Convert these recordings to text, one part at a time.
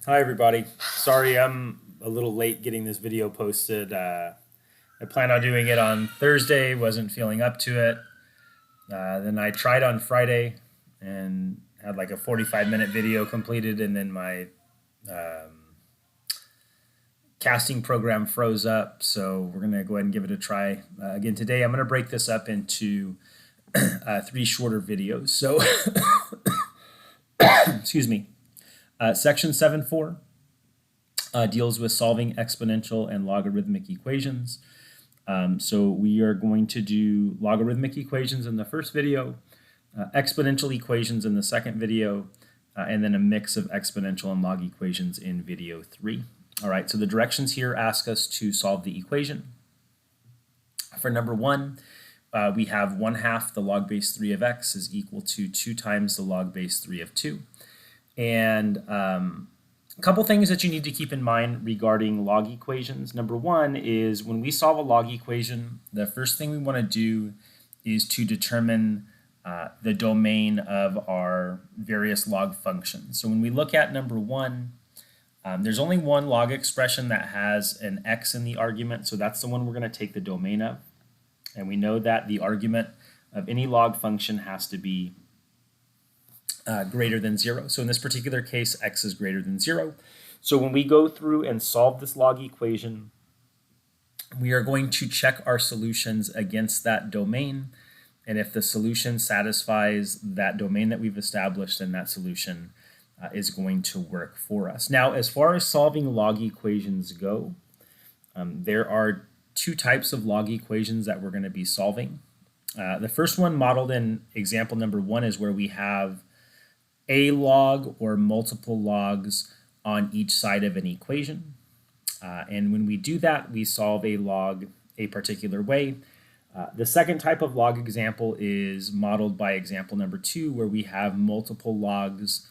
Hi everybody. Sorry I'm a little late getting this video posted. I planned on doing it on Thursday, wasn't feeling up to it. Then I tried on Friday and had like a 45-minute video completed, and then my casting program froze up. So we're going to go ahead and give it a try again today. I'm going to break this up into 3 shorter videos. So, excuse me. Section 7.4 deals with solving exponential and logarithmic equations. So we are going to do logarithmic equations in the first video, exponential equations in the second video, and then a mix of exponential and log equations in video 3. All right, so the directions here ask us to solve the equation. For number 1, we have 1/2 the log base 3 of x is equal to 2 times the log base 3 of 2. And a couple things that you need to keep in mind regarding log equations. Number 1 is when we solve a log equation, the first thing we want to do is to determine the domain of our various log functions. So when we look at number 1, there's only one log expression that has an x in the argument, so that's the one we're going to take the domain of. And we know that the argument of any log function has to be greater than 0. So in this particular case, x is greater than 0. So when we go through and solve this log equation, we are going to check our solutions against that domain. And if the solution satisfies that domain that we've established, then that solution is going to work for us. Now, as far as solving log equations go, there are 2 types of log equations that we're going to be solving. The first one, modeled in example number 1, is where we have a log or multiple logs on each side of an equation. And when we do that, we solve a log a particular way. The second type of log example is modeled by example number 2, where we have multiple logs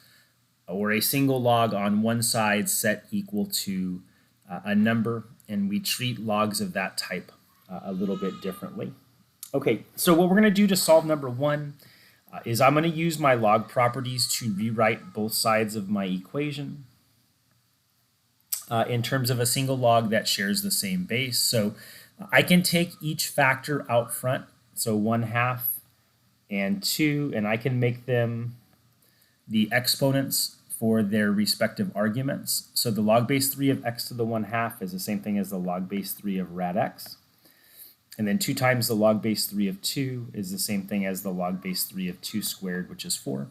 or a single log on one side set equal to a number, and we treat logs of that type a little bit differently. Okay, so what we're going to do to solve number 1 is I'm going to use my log properties to rewrite both sides of my equation in terms of a single log that shares the same base. So I can take each factor out front, so 1/2 and 2, and I can make them the exponents for their respective arguments. So the log base 3 of x to the 1/2 is the same thing as the log base 3 of rad x. And then 2 times the log base 3 of 2 is the same thing as the log base 3 of 2 squared, which is 4.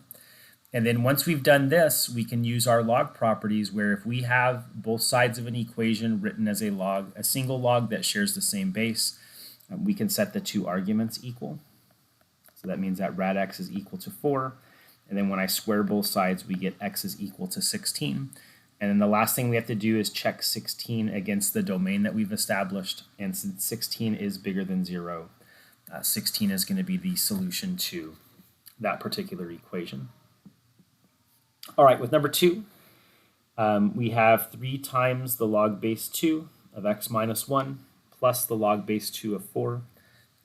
And then once we've done this, we can use our log properties, where if we have both sides of an equation written as a log, a single log that shares the same base, we can set the 2 arguments equal. So that means that rad x is equal to 4. And then when I square both sides, we get x is equal to 16. And then the last thing we have to do is check 16 against the domain that we've established. And since 16 is bigger than 0, 16 is going to be the solution to that particular equation. All right, with number 2, we have 3 times the log base 2 of x minus 1 plus the log base 2 of 4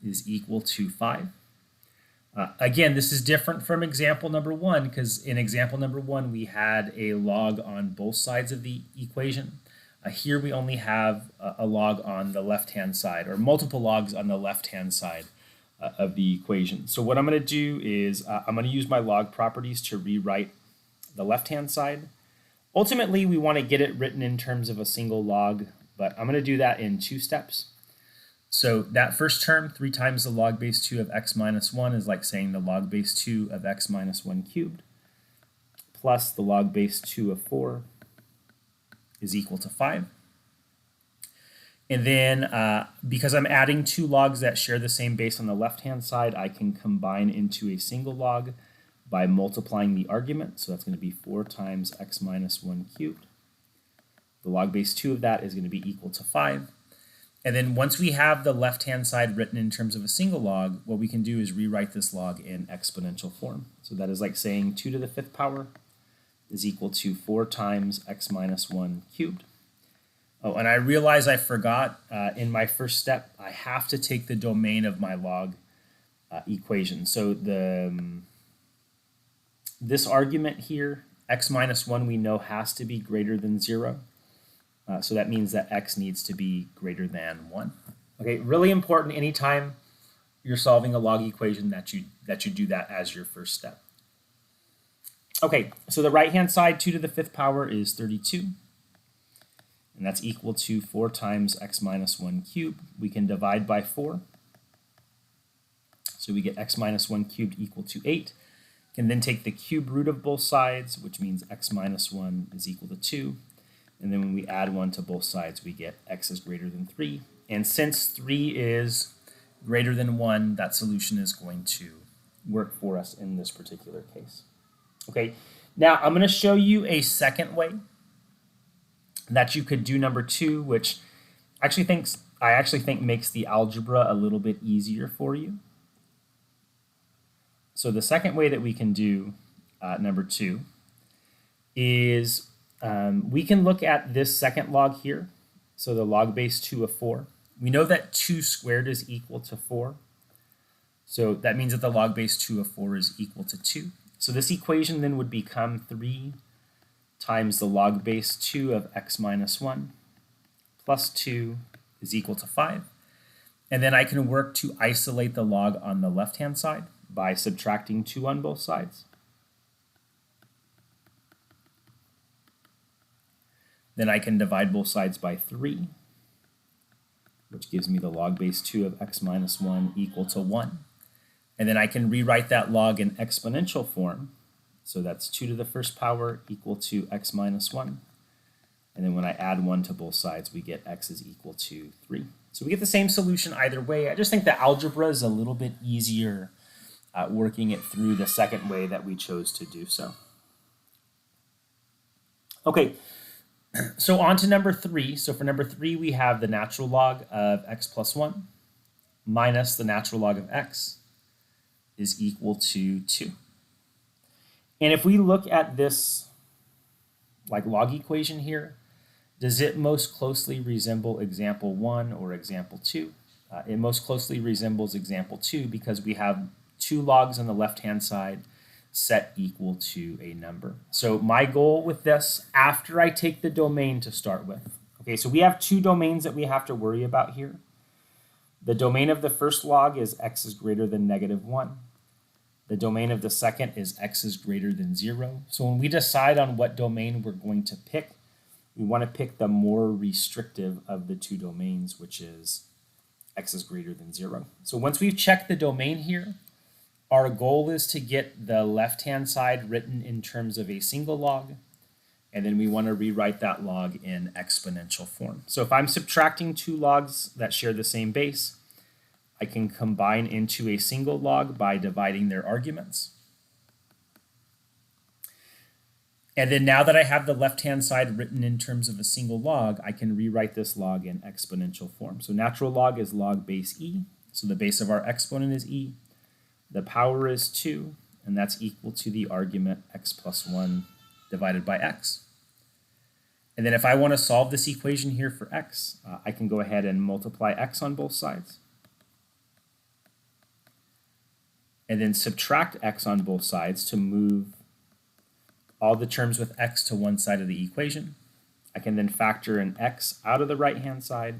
is equal to 5. Again, this is different from example number 1, because in example number 1, we had a log on both sides of the equation. Here we only have a log on the left-hand side, or multiple logs on the left-hand side of the equation. So what I'm going to do is I'm going to use my log properties to rewrite the left-hand side. Ultimately, we want to get it written in terms of a single log, but I'm going to do that in 2 steps. So that first term, 3 times the log base 2 of x minus 1, is like saying the log base 2 of x minus 1 cubed plus the log base 2 of 4 is equal to 5. And then because I'm adding 2 logs that share the same base on the left-hand side, I can combine into a single log by multiplying the argument. So that's going to be 4 times x minus 1 cubed. The log base 2 of that is going to be equal to 5. And then once we have the left-hand side written in terms of a single log, what we can do is rewrite this log in exponential form. So that is like saying 2 to the 5th power is equal to 4 times x minus 1 cubed. Oh, and I realize I forgot in my first step, I have to take the domain of my log equation. So this argument here x minus 1 we know has to be greater than 0. So that means that x needs to be greater than 1. Okay, really important anytime you're solving a log equation that you do that as your first step. Okay, so the right-hand side, 2 to the 5th power is 32. And that's equal to 4 times x minus 1 cubed. We can divide by 4. So we get x minus 1 cubed equal to 8. Can then take the cube root of both sides, which means x minus 1 is equal to 2. And then when we add 1 to both sides, we get x is greater than 3. And since 3 is greater than 1, that solution is going to work for us in this particular case. Okay, now I'm going to show you a second way that you could do number 2, which I actually think makes the algebra a little bit easier for you. So the second way that we can do number 2 is we can look at this second log here. So the log base 2 of 4. We know that 2 squared is equal to 4. So that means that the log base 2 of 4 is equal to 2. So this equation then would become 3 times the log base 2 of x minus 1 plus 2 is equal to 5. And then I can work to isolate the log on the left-hand side by subtracting 2 on both sides. Then I can divide both sides by 3, which gives me the log base 2 of x minus 1 equal to 1. And then I can rewrite that log in exponential form. So that's 2 to the 1st power equal to x minus 1. And then when I add 1 to both sides, we get x is equal to 3. So we get the same solution either way. I just think the algebra is a little bit easier working it through the second way that we chose to do so. Okay, so on to number 3. So for number 3, we have the natural log of x plus 1 minus the natural log of x is equal to 2. And if we look at this like log equation here, does it most closely resemble example 1 or example 2? It most closely resembles example 2 because we have 2 logs on the left-hand side set equal to a number. So my goal with this, after I take the domain to start with, okay, so we have 2 domains that we have to worry about here. The domain of the first log is x is greater than negative 1. The domain of the second is x is greater than 0. So when we decide on what domain we're going to pick, we want to pick the more restrictive of the 2 domains, which is x is greater than 0. So once we've checked the domain here, our goal is to get the left-hand side written in terms of a single log, and then we want to rewrite that log in exponential form. So if I'm subtracting 2 logs that share the same base, I can combine into a single log by dividing their arguments. And then now that I have the left-hand side written in terms of a single log, I can rewrite this log in exponential form. So natural log is log base e. So the base of our exponent is e. The power is 2, and that's equal to the argument x plus 1 divided by x. And then if I want to solve this equation here for x, I can go ahead and multiply x on both sides. And then subtract x on both sides to move all the terms with x to one side of the equation. I can then factor an x out of the right-hand side.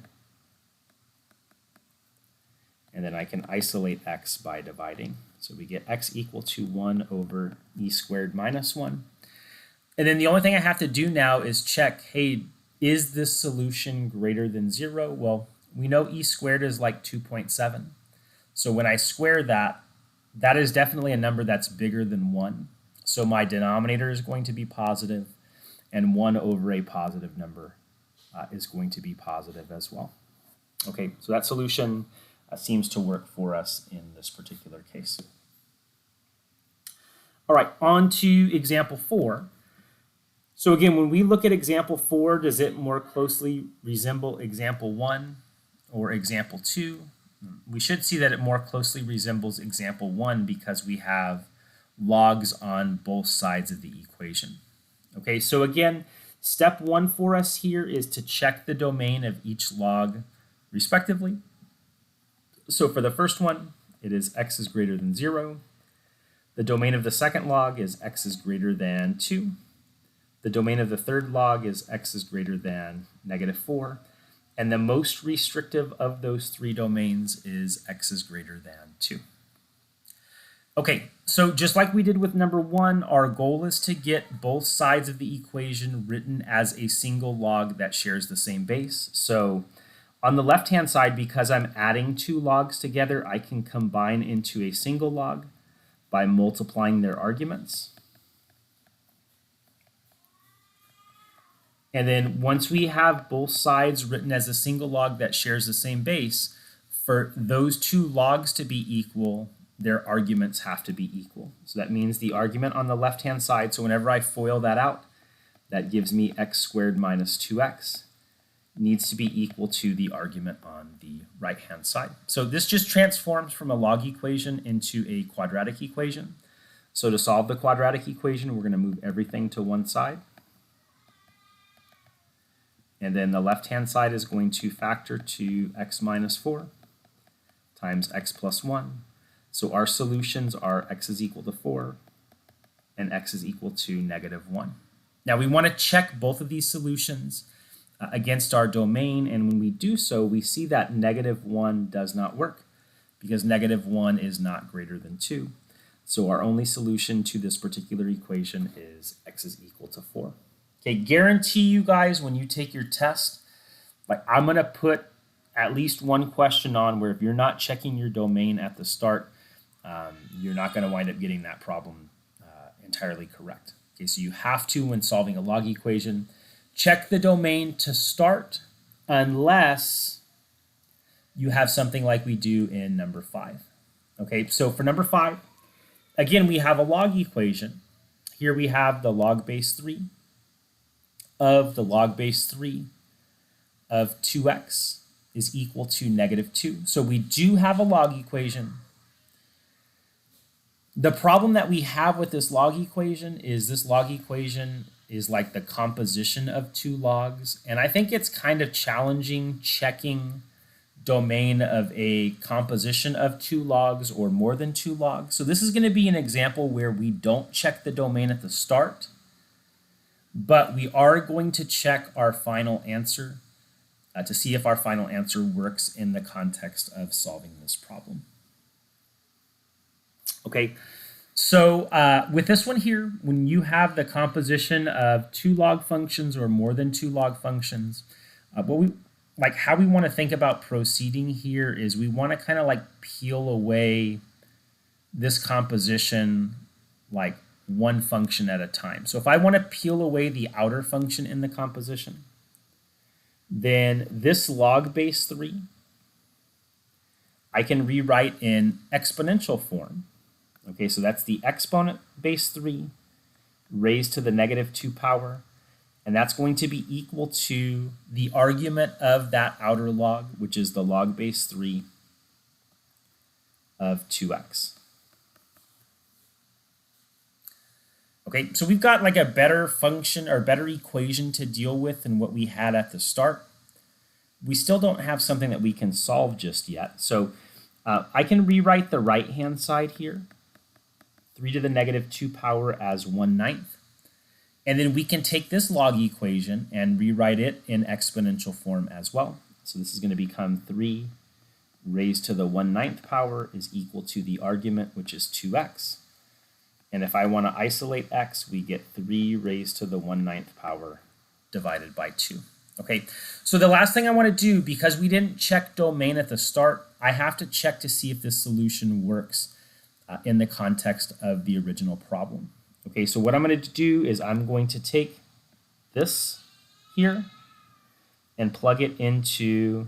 And then I can isolate x by dividing. So we get x equal to 1 over e squared minus 1. And then the only thing I have to do now is check, hey, is this solution greater than 0? Well, we know e squared is like 2.7. So when I square that, that is definitely a number that's bigger than 1. So my denominator is going to be positive, and 1 over a positive number is going to be positive as well. Okay, so that solution seems to work for us in this particular case. All right, on to example 4. So again, when we look at example 4, does it more closely resemble example 1 or example 2? We should see that it more closely resembles example 1 because we have logs on both sides of the equation. Okay, so again, step 1 for us here is to check the domain of each log respectively. So for the first one, it is x is greater than 0. The domain of the second log is x is greater than 2. The domain of the third log is x is greater than -4. And the most restrictive of those three domains is x is greater than 2. Okay, so just like we did with number 1, our goal is to get both sides of the equation written as a single log that shares the same base. So on the left-hand side, because I'm adding two logs together, I can combine into a single log by multiplying their arguments. And then once we have both sides written as a single log that shares the same base, for those two logs to be equal, their arguments have to be equal. So that means the argument on the left-hand side, so whenever I FOIL that out, that gives me x squared minus 2x, needs to be equal to the argument on the right-hand side. So this just transforms from a log equation into a quadratic equation. So to solve the quadratic equation, we're going to move everything to one side. And then the left-hand side is going to factor to x minus 4 times x plus 1. So our solutions are x is equal to 4 and x is equal to -1. Now we want to check both of these solutions against our domain, and when we do so, we see that -1 does not work because -1 is not greater than 2. So our only solution to this particular equation is x is equal to 4. Okay, guarantee you guys when you take your test, like I'm going to put at least one question on where if you're not checking your domain at the start, you're not going to wind up getting that problem entirely correct. Okay, so you have to, when solving a log equation, check the domain to start unless you have something like we do in number 5. Okay, so for number 5, again, we have a log equation. Here we have the log base 3 of the log base 3 of 2x is equal to -2. So we do have a log equation. The problem that we have with this log equation is this log equation is like the composition of two logs. And I think it's kind of challenging checking domain of a composition of two logs or more than two logs. So this is going to be an example where we don't check the domain at the start, but we are going to check our final answer to see if our final answer works in the context of solving this problem. Okay, so with this one here, when you have the composition of two log functions or more than two log functions, how we want to think about proceeding here is we want to kind of like peel away this composition like one function at a time. So if I want to peel away the outer function in the composition, then this log base 3, I can rewrite in exponential form. Okay, so that's the exponent base 3 raised to the -2 power, and that's going to be equal to the argument of that outer log, which is the log base 3 of 2x. Okay, so we've got like a better function or better equation to deal with than what we had at the start. We still don't have something that we can solve just yet. So I can rewrite the right-hand side here, 3 to the -2 power as 1/9. And then we can take this log equation and rewrite it in exponential form as well. So this is going to become 3 raised to the 1/9 power is equal to the argument, which is 2x. And if I want to isolate x, we get 3 raised to the 1/9 power divided by 2. Okay, so the last thing I want to do, because we didn't check domain at the start, I have to check to see if this solution works in the context of the original problem. Okay, so what I'm going to do is I'm going to take this here and plug it into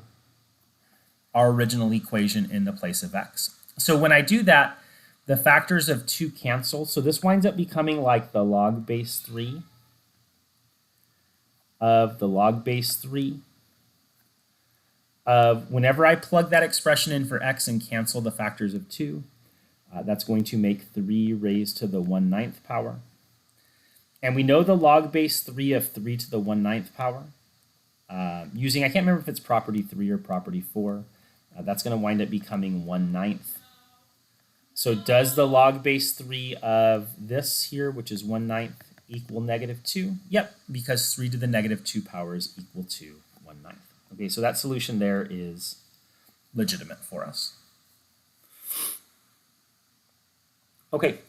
our original equation in the place of x. So when I do that, the factors of 2 cancel. So this winds up becoming like the log base 3 of the log base 3 of whenever I plug that expression in for x and cancel the factors of 2, that's going to make 3 raised to the 1/9 power. And we know the log base 3 of 3 to the 1/9 power using, I can't remember if it's property 3 or property 4. That's going to wind up becoming 1/9. So does the log base 3 of this here, which is 1/9, equal -2? Yep, because 3 to the -2 power is equal to 1/9. Okay, so that solution there is legitimate for us. Okay,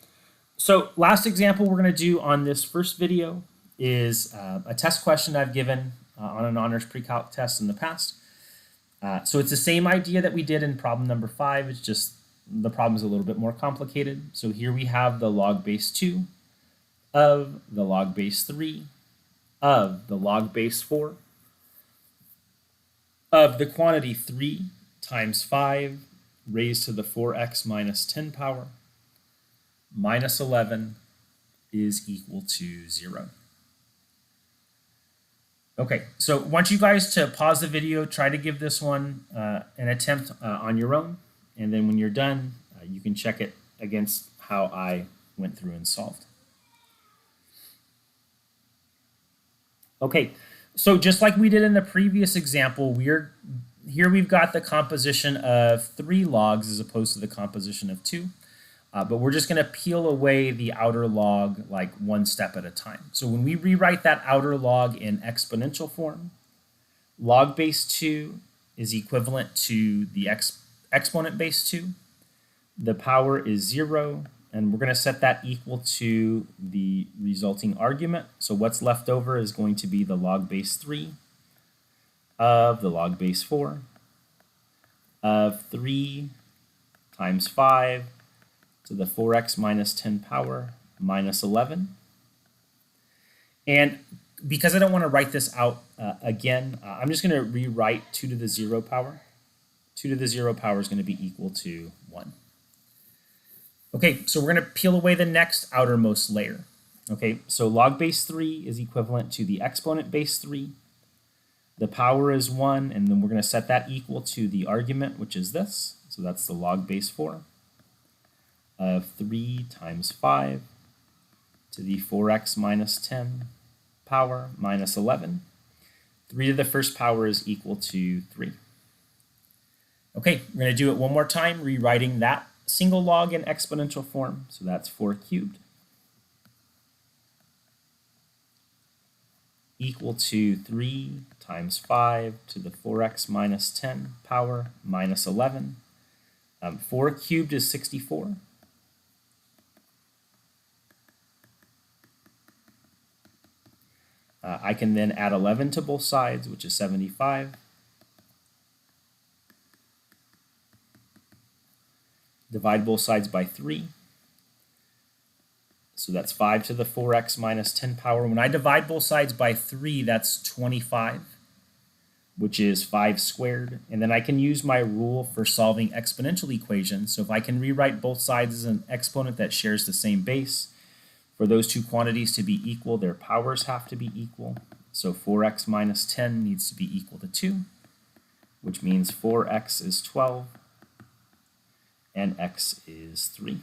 so last example we're going to do on this first video is a test question I've given on an honors pre-calc test in the past. So it's the same idea that we did in problem number 5. It's just the problem is a little bit more complicated. So here we have the log base 2 of the log base 3 of the log base 4 of the quantity 3 times 5 raised to the 4x minus 10 power minus 11 is equal to 0. Okay, so I want you guys to pause the video, try to give this one an attempt on your own, and then when you're done, you can check it against how I went through and solved. Okay, so just like we did in the previous example, here we've got the composition of 3 logs as opposed to the composition of 2. But we're just going to peel away the outer log like one step at a time. So when we rewrite that outer log in exponential form, log base 2 is equivalent to the exponent base 2. The power is 0, and we're going to set that equal to the resulting argument. So what's left over is going to be the log base 3 of the log base 4 of 3 times 5 to the 4x minus 10 power minus 11. And because I don't want to write this out again, I'm just going to rewrite 2 to the 0 power. 2 to the 0 power is going to be equal to 1. Okay, so we're going to peel away the next outermost layer. Okay, so log base 3 is equivalent to the exponent base 3. The power is 1, and then we're going to set that equal to the argument, which is this. So that's the log base 4 of 3 times 5 to the 4x minus 10 power minus 11. 3 to the first power is equal to 3. Okay, we're going to do it one more time, rewriting that single log in exponential form. So that's 4 cubed equal to 3 times 5 to the 4x minus 10 power minus 11. 4 cubed is 64. I can then add 11 to both sides, which is 75. Divide both sides by 3. So that's 5 to the 4x minus 10 power. When I divide both sides by 3, that's 25, which is 5 squared. And then I can use my rule for solving exponential equations. So if I can rewrite both sides as an exponent that shares the same base, for those two quantities to be equal, their powers have to be equal. So 4x minus 10 needs to be equal to 2, which means 4x is 12 and x is 3.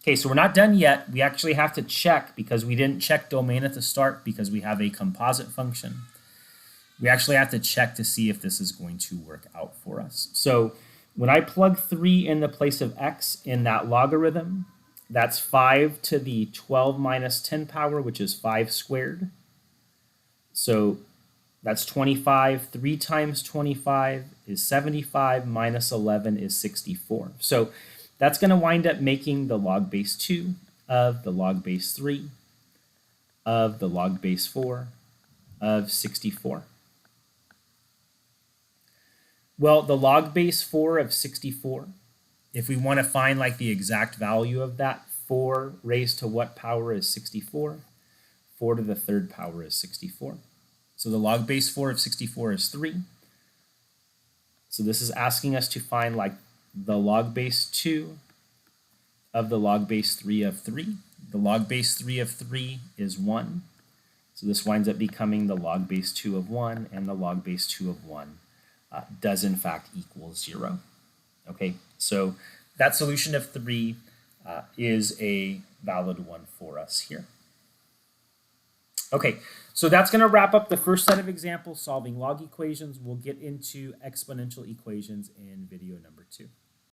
Okay, so we're not done yet. We actually have to check, because we didn't check domain at the start because we have a composite function. We actually have to check to see if this is going to work out for us. So when I plug 3 in the place of x in that logarithm, that's 5 to the 12 minus 10 power, which is 5 squared. So that's 25. 3 times 25 is 75, minus 11 is 64. So that's going to wind up making the log base 2 of the log base 3 of the log base 4 of 64. Well, the log base 4 of 64, if we want to find like the exact value of that, 4 raised to what power is 64? 4 to the third power is 64. So the log base 4 of 64 is 3. So this is asking us to find like the log base 2 of the log base 3 of 3. The log base 3 of 3 is 1. So this winds up becoming the log base 2 of 1, and the log base 2 of 1 does in fact equal 0. Okay, so that solution of 3 is a valid one for us here. Okay, so that's going to wrap up the first set of examples solving log equations. We'll get into exponential equations in video number 2.